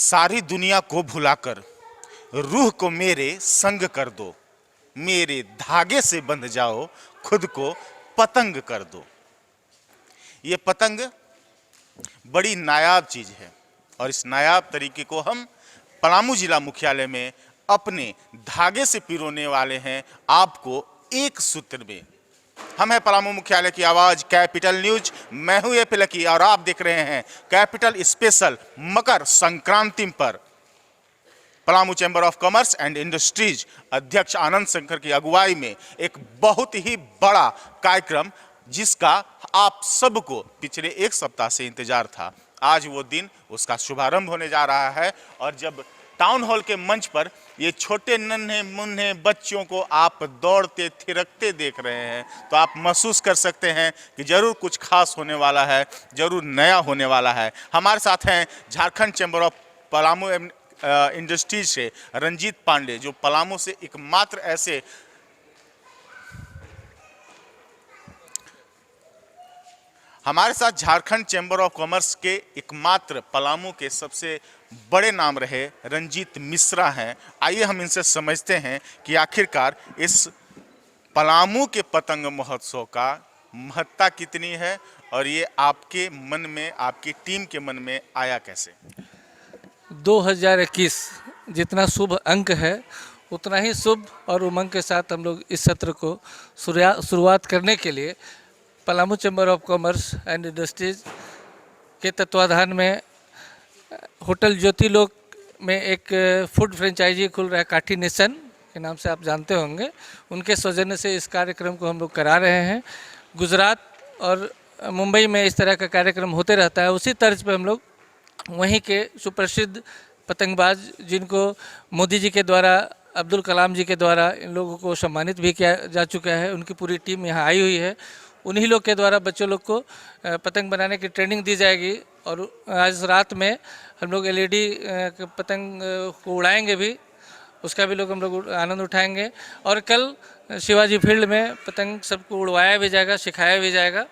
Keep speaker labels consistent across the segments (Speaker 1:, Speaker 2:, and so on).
Speaker 1: सारी दुनिया को भुलाकर रूह को मेरे संग कर दो, मेरे धागे से बंध जाओ, खुद को पतंग कर दो। ये पतंग बड़ी नायाब चीज है और इस नायाब तरीके को हम पलामू जिला मुख्यालय में अपने धागे से पिरोने वाले हैं आपको एक सूत्र में। हम हैं पलामू मुख्यालय की आवाज कैपिटल न्यूज। मैं हूं ये पिलकी और आप देख रहे हैं कैपिटल स्पेशल मकर संक्रांति पर Palamu chamber of commerce and industries अध्यक्ष आनंद शंकर की अगुवाई में एक बहुत ही बड़ा कार्यक्रम जिसका आप सबको पिछले एक सप्ताह से इंतजार था। आज वो दिन उसका शुभारंभ होने जा रहा है और जब टाउन हॉल के मंच पर ये छोटे नन्हे मुन्ने बच्चों को आप दौड़ते थिरकते देख रहे हैं तो आप महसूस कर सकते हैं कि जरूर कुछ खास होने वाला है, जरूर नया होने वाला है। हमारे साथ हैं Jharkhand chamber of Palamu industries से रंजीत पांडे, जो पलामू से एकमात्र ऐसे हमारे साथ झारखंड चैम्बर ऑफ कॉमर्स के एकमात्र पलामू के सबसे बड़े नाम रहे रंजीत मिश्रा हैं। आइए हम इनसे समझते हैं कि आखिरकार इस पलामू के पतंग महोत्सव का महत्ता कितनी है और ये आपके मन में, आपकी टीम के मन में आया कैसे।
Speaker 2: 2021 जितना शुभ अंक है उतना ही शुभ और उमंग के साथ हम लोग इस सत्र को शुरुआत करने के लिए Palamu chamber of commerce and industries के तत्वाधान में होटल ज्योतिलोक में एक फूड फ्रेंचाइजी खुल रहा है, काठी नेशन के नाम से आप जानते होंगे। उनके सौजन्य से इस कार्यक्रम को हम लोग करा रहे हैं। गुजरात और मुंबई में इस तरह का कार्यक्रम होते रहता है। उसी तर्ज पे हम लोग वहीं के सुप्रसिद्ध पतंगबाज जिनको मोदी जी के द्वारा, अब्दुल कलाम जी के द्वारा इन लोगों को सम्मानित भी किया जा चुका है, उनकी पूरी टीम यहाँ आई हुई है। उन्हीं लोग के द्वारा बच्चों लोग को पतंग बनाने की ट्रेनिंग दी जाएगी और आज रात में हम लोग एलईडी पतंग को उड़ाएंगे भी, उसका भी लोग हम लोग आनंद उठाएंगे। और कल शिवाजी फील्ड में पतंग सबको उड़वाया भी जाएगा, सिखाया भी जाएगा।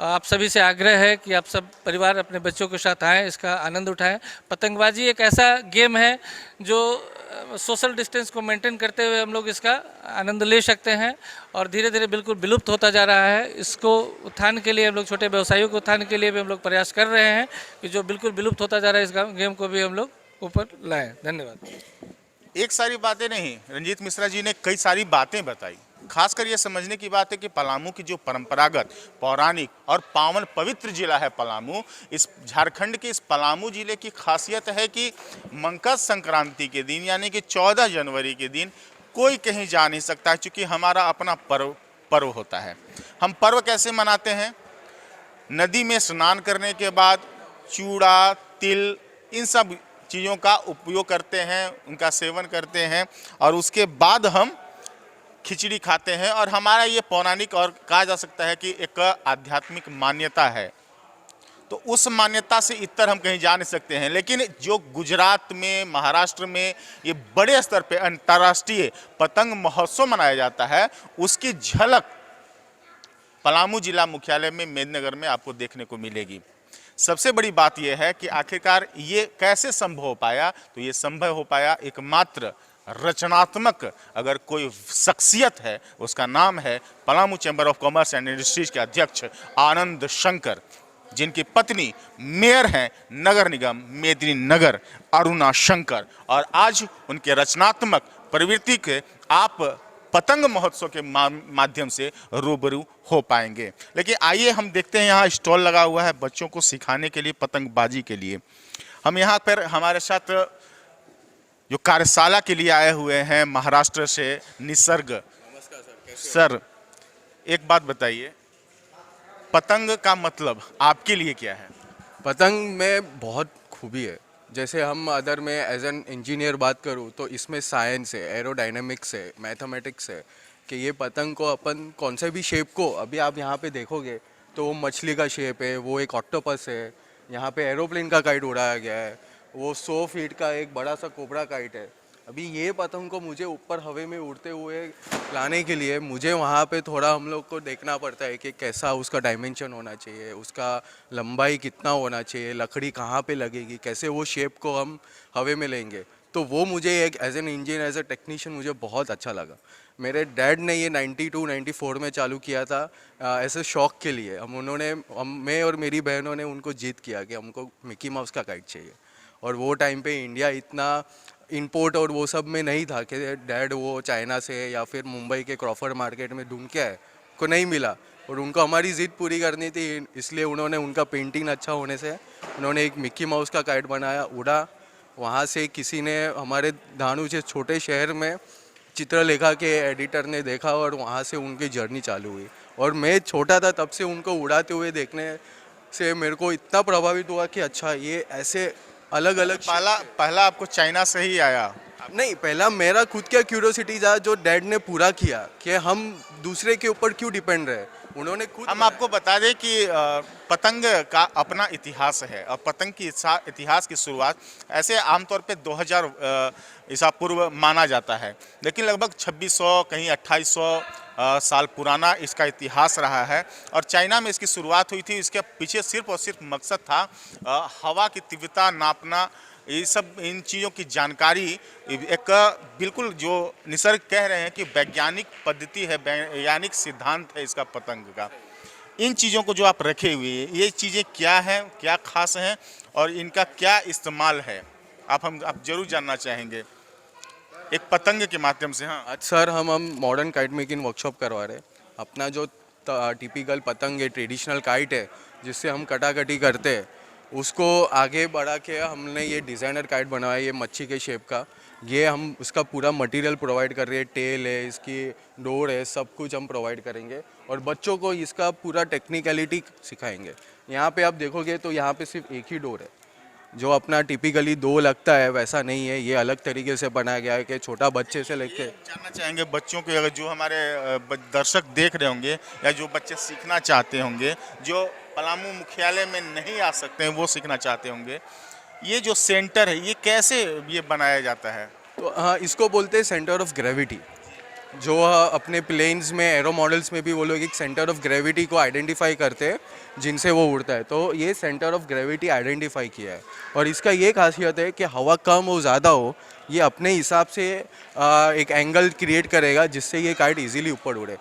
Speaker 2: आप सभी से आग्रह है कि आप सब परिवार अपने बच्चों के साथ आएँ, इसका आनंद उठाएं। पतंगबाजी एक ऐसा गेम है जो सोशल डिस्टेंस को मेंटेन करते हुए हम लोग इसका आनंद ले सकते हैं और धीरे धीरे बिल्कुल विलुप्त होता जा रहा है। इसको उत्थान के लिए हम लोग, छोटे व्यवसायियों के उत्थान के लिए भी हम लोग प्रयास कर रहे हैं कि जो बिल्कुल विलुप्त होता जा रहा है इस गेम को भी हम लोग ऊपर लाएँ। धन्यवाद।
Speaker 1: एक सारी बातें नहीं, रंजीत मिश्रा जी ने कई सारी बातें बताई। खासकर ये समझने की बात है कि पलामू की जो परंपरागत, पौराणिक और पावन पवित्र जिला है पलामू, इस झारखंड के इस पलामू जिले की खासियत है कि मकर संक्रांति के दिन यानी कि 14 जनवरी के दिन कोई कहीं जा नहीं सकता, क्योंकि हमारा अपना पर्व होता है। हम पर्व कैसे मनाते हैं? नदी में स्नान करने के बाद चूड़ा, तिल, इन सब चीज़ों का उपयोग करते हैं, उनका सेवन करते हैं और उसके बाद हम खिचड़ी खाते हैं। और हमारा ये पौराणिक और कहा जा सकता है कि एक आध्यात्मिक मान्यता है। तो उस मान्यता से इतर हम कहीं जा नहीं सकते हैं। लेकिन जो गुजरात में, महाराष्ट्र में ये बड़े स्तर पे अंतर्राष्ट्रीय पतंग महोत्सव मनाया जाता है, उसकी झलक पलामू जिला मुख्यालय में मेदिनीनगर में आपको देखने को मिलेगी। सबसे बड़ी बात यह है कि आखिरकार ये कैसे संभव हो पाया? तो ये संभव हो पाया एकमात्र रचनात्मक अगर कोई शख्सियत है, उसका नाम है Palamu chamber of commerce and industries के अध्यक्ष आनंद शंकर, जिनकी पत्नी मेयर हैं नगर निगम मेदिनीनगर अरुणा शंकर। और आज उनके रचनात्मक प्रवृत्ति के आप पतंग महोत्सव के माध्यम से रूबरू हो पाएंगे। लेकिन आइए हम देखते हैं, यहाँ स्टॉल लगा हुआ है बच्चों को सिखाने के लिए, पतंगबाजी के लिए। हम यहाँ पर हमारे साथ जो कार्यशाला के लिए आए हुए हैं महाराष्ट्र से निसर्ग।
Speaker 3: नमस्कार सर, कैसे
Speaker 1: सर, एक बात बताइए, पतंग का मतलब आपके लिए क्या है?
Speaker 3: पतंग में बहुत खूबी है। जैसे हम अदर में एज एन इंजीनियर बात करूँ तो इसमें साइंस है, एरोडायनेमिक्स है, मैथमेटिक्स है कि ये पतंग को अपन कौन से भी शेप को, अभी आप यहाँ पे देखोगे तो वो मछली का शेप है, वो एक ऑक्टोपस है, यहाँ पे एरोप्लेन का काइट उड़ाया गया है, वो 100 फीट का एक बड़ा सा कोबरा काइट है। अभी ये पतंग को मुझे ऊपर हवे में उड़ते हुए लाने के लिए मुझे वहाँ पे थोड़ा हम लोग को देखना पड़ता है कि कैसा उसका डायमेंशन होना चाहिए, उसका लंबाई कितना होना चाहिए, लकड़ी कहाँ पे लगेगी, कैसे वो शेप को हम हवे में लेंगे। तो वो मुझे एक as an engineer, as a technician मुझे बहुत अच्छा लगा। मेरे डैड ने ये 92 94 में चालू किया था ऐसे शौक के लिए। मैं और मेरी बहनों ने उनको जीत किया कि हमको मिकी माउस का काइट चाहिए। और वो टाइम पे इंडिया इतना इंपोर्ट और वो सब में नहीं था कि डैड वो चाइना से या फिर मुंबई के क्रॉफर्ड मार्केट में ढूंढ के आए, को नहीं मिला। और उनको हमारी ज़िद पूरी करनी थी, इसलिए उन्होंने उनका पेंटिंग अच्छा होने से उन्होंने एक मिक्की माउस का काइट बनाया, उड़ा। वहाँ से किसी ने हमारे धानु से छोटे शहर में चित्रलेखा के एडिटर ने देखा और वहाँ से उनकी जर्नी चालू हुई। और मैं छोटा था तब से उनको उड़ाते हुए देखने से मेरे को इतना प्रभावित हुआ कि अच्छा ये ऐसे अलग अलग
Speaker 1: पहला आपको चाइना से ही आया?
Speaker 3: नहीं, पहला मेरा खुद का क्यूरियोसिटी था जो डैड ने पूरा किया कि हम दूसरे के ऊपर क्यों डिपेंड रहे। उन्होंने खुद
Speaker 1: हम आपको बता दें कि पतंग का अपना इतिहास है और पतंग की इतिहास की शुरुआत ऐसे आमतौर पे 2000 ईसा पूर्व माना जाता है, लेकिन लगभग 2600 कहीं 2800 साल पुराना इसका इतिहास रहा है। और चाइना में इसकी शुरुआत हुई थी। इसके पीछे सिर्फ और सिर्फ मकसद था हवा की तीव्रता नापना, ये सब इन चीज़ों की जानकारी। एक बिल्कुल जो निसर्ग कह रहे हैं कि वैज्ञानिक पद्धति है, वैज्ञानिक सिद्धांत है इसका पतंग का। इन चीज़ों को जो आप रखे हुए हैं, ये चीज़ें क्या हैं, क्या खास हैं और इनका क्या इस्तेमाल है, आप जरूर जानना चाहेंगे एक पतंग के माध्यम से। हाँ
Speaker 3: आज सर हम मॉडर्न काइट मेकिंग वर्कशॉप करवा रहे हैं। अपना जो टिपिकल पतंग है, ट्रेडिशनल काइट है जिससे हम कटाकटी करते हैं, उसको आगे बढ़ा के हमने ये डिज़ाइनर काइट बनाया, ये मच्छी के शेप का। ये हम उसका पूरा मटेरियल प्रोवाइड कर रहे हैं, टेल है, इसकी डोर है, सब कुछ हम प्रोवाइड करेंगे और बच्चों को इसका पूरा टेक्निकलिटी सिखाएंगे। यहाँ पे आप देखोगे तो यहाँ पे सिर्फ एक ही डोर है, जो अपना टिपिकली दो लगता है वैसा नहीं है। ये अलग तरीके से बनाया गया है कि छोटा बच्चे से लेके।
Speaker 1: जानना चाहेंगे बच्चों के, अगर जो हमारे दर्शक देख रहे होंगे या जो बच्चे सीखना चाहते होंगे, जो पलामू मुख्यालय में नहीं आ सकते हैं, वो सीखना चाहते होंगे, ये जो सेंटर है ये कैसे ये बनाया जाता है?
Speaker 3: तो हाँ, इसको बोलते हैं सेंटर ऑफ ग्रेविटी। जो अपने प्लेन्स में, एरो मॉडल्स में भी वो लोग एक सेंटर ऑफ ग्रेविटी को आइडेंटिफाई करते हैं जिनसे वो उड़ता है। तो ये सेंटर ऑफ ग्रेविटी आइडेंटिफाई किया है और इसका ये खासियत है कि हवा कम हो ज़्यादा हो, ये अपने हिसाब से एक एंगल क्रिएट करेगा जिससे ये काइट इजीली ऊपर उड़े।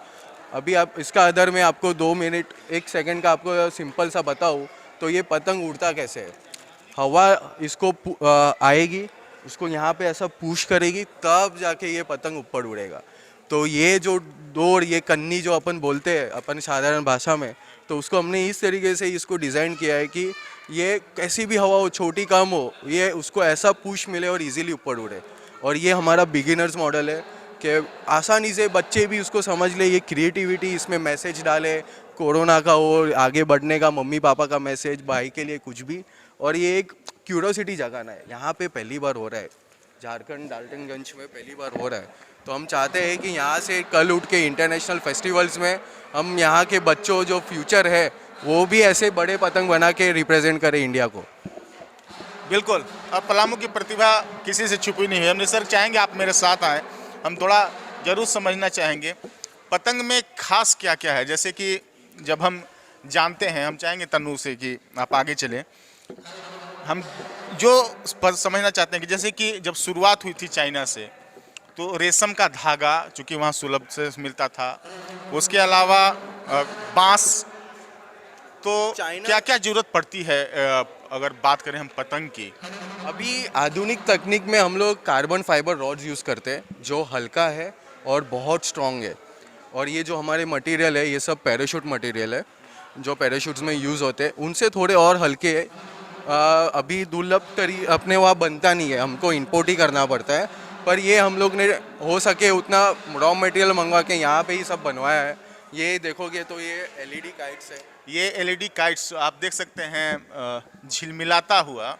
Speaker 3: अभी आप इसका अदर में आपको 2 मिनट 1 सेकंड का आपको सिंपल सा बताऊँ तो ये पतंग उड़ता कैसे है। हवा इसको आएगी, उसको यहाँ पे ऐसा पुश करेगी, तब जाके ये पतंग ऊपर उड़ेगा। तो ये जो डोर, ये कन्नी जो अपन बोलते हैं अपन साधारण भाषा में, तो उसको हमने इस तरीके से इसको डिज़ाइन किया है कि ये कैसी भी हवा हो, छोटी कम हो, ये उसको ऐसा पुश मिले और इजीली ऊपर उड़े। और ये हमारा बिगिनर्स मॉडल है कि आसानी से बच्चे भी उसको समझ ले। ये क्रिएटिविटी इसमें मैसेज डाले, कोरोना का हो, आगे बढ़ने का, मम्मी पापा का मैसेज, भाई के लिए कुछ भी। और ये एक क्यूरोसिटी जगाना है। यहाँ पे पहली बार हो रहा है, झारखंड डाल्टनगंज में पहली बार हो रहा है। तो हम चाहते हैं कि यहाँ से कल उठ के इंटरनेशनल फेस्टिवल्स में हम यहाँ के बच्चों जो फ्यूचर है वो भी ऐसे बड़े पतंग बना के रिप्रेजेंट करें इंडिया को।
Speaker 1: बिल्कुल। अब पलामू की प्रतिभा किसी से छुपी नहीं है। हम निसर्ग चाहेंगे आप मेरे साथ आएँ, हम थोड़ा ज़रूर समझना चाहेंगे पतंग में खास क्या क्या है। जैसे कि जब हम जानते हैं, हम चाहेंगे तन्नू से कि आप आगे चलें, हम जो समझना चाहते हैं कि जैसे कि जब शुरुआत हुई थी चाइना से, तो रेशम का धागा चूँकि वहाँ सुलभ से मिलता था, उसके अलावा बांस, तो क्या क्या जरूरत पड़ती है अगर बात करें हम पतंग की?
Speaker 3: अभी आधुनिक तकनीक में हम लोग कार्बन फाइबर रॉड्स यूज़ करते हैं जो हल्का है और बहुत स्ट्रॉन्ग है। और ये जो हमारे मटेरियल है ये सब पैराशूट मटेरियल है जो पैराशूट्स में यूज़ होते हैं, उनसे थोड़े और हल्के है। अभी दुर्लभ अपने वहाँ बनता नहीं है, हमको इंपोर्ट ही करना पड़ता है। पर ये हम लोग ने हो सके उतना रॉ मटेरियल मंगवा के यहाँ पे ही सब बनवाया है। ये देखोगे तो ये एलईडी काइट्स है।
Speaker 1: ये एलईडी काइट्स आप देख सकते हैं झिलमिलाता हुआ।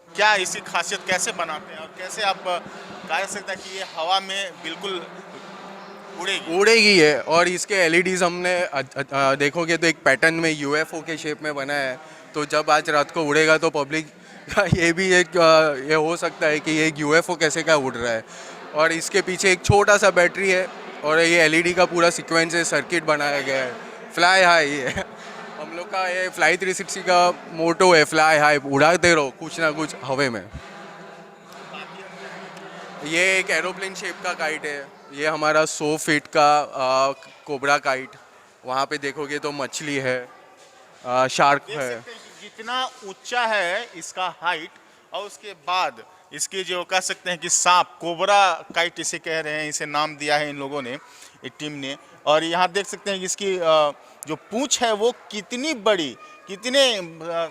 Speaker 1: क्या इसकी खासियत कैसे बनाते हैं और कैसे आप कह सकते हैं कि ये हवा में बिल्कुल
Speaker 3: उड़ेगी है? और इसके एलईडीज हमने देखोगे तो एक पैटर्न में यूएफओ के शेप में बनाया है। तो जब आज रात को उड़ेगा तो पब्लिक ये भी एक ये हो सकता है कि ये एक यूएफओ कैसे का उड़ रहा है, और इसके पीछे एक छोटा सा बैटरी है, और ये एलईडी का पूरा सीक्वेंस है, सर्किट बनाया गया है। फ्लाई हाई है हम लोग का, ये फ्लाई 360 का मोटो है, फ्लाई हाई, उड़ाते रहो कुछ ना कुछ हवा में। ये एक एरोप्लेन शेप का काइट है, ये हमारा 100 फीट का कोबरा काइट। वहाँ पे देखोगे तो मछली है, शार्क
Speaker 1: देख
Speaker 3: है।
Speaker 1: सकते हैं कि जितना ऊंचा है इसका हाइट, और उसके बाद इसके जो कह सकते हैं कि सांप, कोबरा काइट इसे कह रहे हैं, इसे नाम दिया है इन लोगों ने, इस टीम ने। और यहाँ देख सकते हैं कि इसकी जो पूंछ है वो कितनी बड़ी, कितने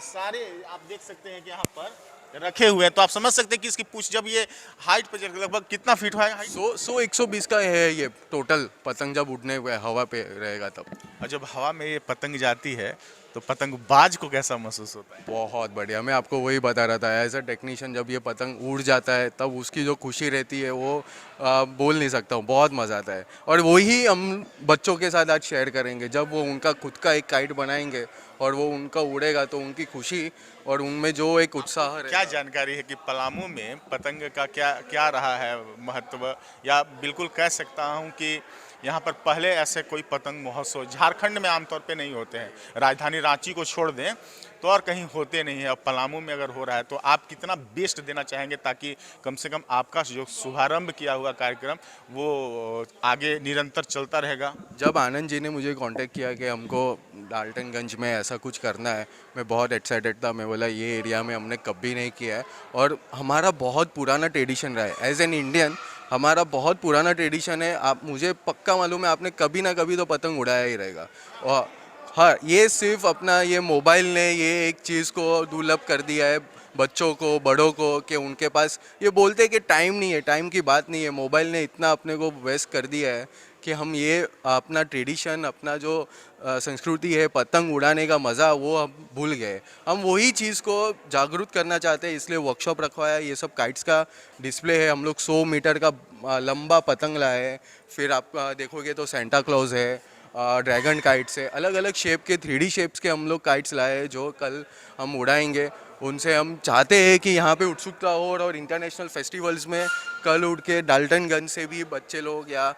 Speaker 1: सारे आप देख सकते हैं कि यहाँ पर रखे हुए हैं। तो आप समझ सकते हैं कि इसकी पूंछ जब ये हाइट पर लगभग कितना फीट है हाइट?
Speaker 3: 100-120 का है ये टोटल। पतंग जब उड़ने हुए हवा पे रहेगा तब
Speaker 1: और जब हवा में ये पतंग जाती है तो पतंगबाज को कैसा महसूस होता है?
Speaker 3: बहुत बढ़िया। मैं आपको वही बता रहा था, एज अ टेक्नीशियन जब ये पतंग उड़ जाता है तब उसकी जो खुशी रहती है वो बोल नहीं सकता हूँ, बहुत मज़ा आता है। और वही हम बच्चों के साथ आज शेयर करेंगे, जब वो उनका खुद का एक काइट बनाएंगे और वो उनका उड़ेगा तो उनकी खुशी और उनमें जो एक उत्साह
Speaker 1: क्या
Speaker 3: रहेगा।
Speaker 1: जानकारी है कि पलामू में पतंग का क्या क्या रहा है महत्व, या बिल्कुल कह सकता हूँ कि यहाँ पर पहले ऐसे कोई पतंग महोत्सव झारखंड में आमतौर पे नहीं होते हैं, राजधानी रांची को छोड़ दें तो और कहीं होते नहीं है। अब पलामू में अगर हो रहा है तो आप कितना बेस्ट देना चाहेंगे ताकि कम से कम आपका जो शुभारंभ किया हुआ कार्यक्रम वो आगे निरंतर चलता रहेगा?
Speaker 3: जब आनंद जी ने मुझे कांटेक्ट किया कि हमको डाल्टनगंज में ऐसा कुछ करना है, मैं बहुत एक्साइटेड था। मैं बोला ये एरिया में हमने कभी नहीं किया है, और हमारा बहुत पुराना ट्रेडिशन रहा है एज एन इंडियन, हमारा बहुत पुराना ट्रेडिशन है। आप मुझे पक्का मालूम है आपने कभी ना कभी तो पतंग उड़ाया ही रहेगा। और हाँ, ये सिर्फ अपना ये मोबाइल ने ये एक चीज़ को दुर्लभ कर दिया है बच्चों को, बड़ों को, कि उनके पास ये बोलते हैं कि टाइम नहीं है, टाइम की बात नहीं है। मोबाइल ने इतना अपने को व्यस्त कर दिया है कि हम ये अपना ट्रेडिशन, अपना जो संस्कृति है पतंग उड़ाने का मज़ा, वो हम भूल गए। हम वही चीज़ को जागरूक करना चाहते हैं, इसलिए वर्कशॉप रखवाया है। ये सब काइट्स का डिस्प्ले है। हम लोग 100 मीटर का लंबा पतंग लाए हैं। फिर आप देखोगे तो सेंटा क्लॉज है, ड्रैगन काइट्स है, अलग अलग शेप के 3D शेप्स के हम लोग काइट्स लाए हैं जो कल हम उड़ाएंगे। उनसे हम चाहते हैं कि यहाँ पे उत्सुकता हो, और इंटरनेशनल फेस्टिवल्स में कल उड़ के डाल्टनगंज से भी बच्चे लोग या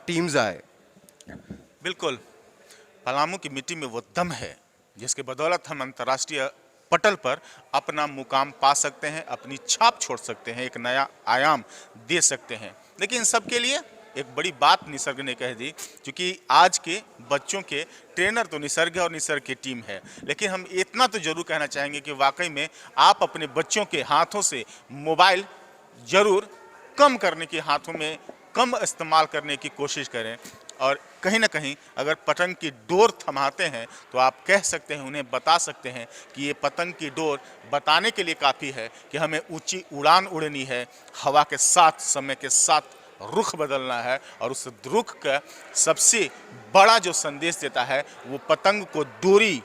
Speaker 3: टीम्स आए।
Speaker 1: बिल्कुल, पलामू की मिट्टी में वो दम है जिसके बदौलत हम अंतर्राष्ट्रीय पटल पर अपना मुकाम पा सकते हैं, अपनी छाप छोड़ सकते हैं, एक नया आयाम दे सकते हैं। लेकिन इन सब के लिए एक बड़ी बात निसर्ग ने कह दी, क्योंकि आज के बच्चों के ट्रेनर तो निसर्ग है और निसर्ग की टीम है। लेकिन हम इतना तो जरूर कहना चाहेंगे कि वाकई में आप अपने बच्चों के हाथों से मोबाइल जरूर कम करने की, हाथों में कम इस्तेमाल करने की कोशिश करें। और कहीं ना कहीं अगर पतंग की डोर थमाते हैं तो आप कह सकते हैं, उन्हें बता सकते हैं कि ये पतंग की डोर बताने के लिए काफ़ी है कि हमें ऊंची उड़ान उड़नी है, हवा के साथ, समय के साथ रुख बदलना है। और उस रुख का सबसे बड़ा जो संदेश देता है वो पतंग को डोरी,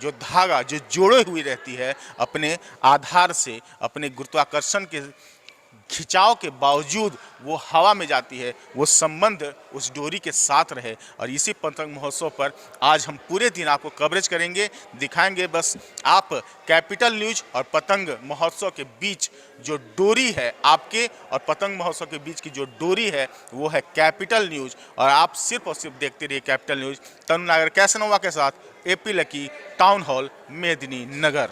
Speaker 1: जो धागा जो जोड़े हुई रहती है अपने आधार से, अपने गुरुत्वाकर्षण के खिंचाव के बावजूद वो हवा में जाती है, वो संबंध उस डोरी के साथ रहे। और इसी पतंग महोत्सव पर आज हम पूरे दिन आपको कवरेज करेंगे, दिखाएंगे। बस आप कैपिटल न्यूज और पतंग महोत्सव के बीच जो डोरी है, आपके और पतंग महोत्सव के बीच की जो डोरी है वो है कैपिटल न्यूज। और आप सिर्फ और सिर्फ देखते रहिए कैपिटल न्यूज। तनु नागर कैसनोवा के साथ, एपी लकी, टाउन हॉल, मेदिनी नगर।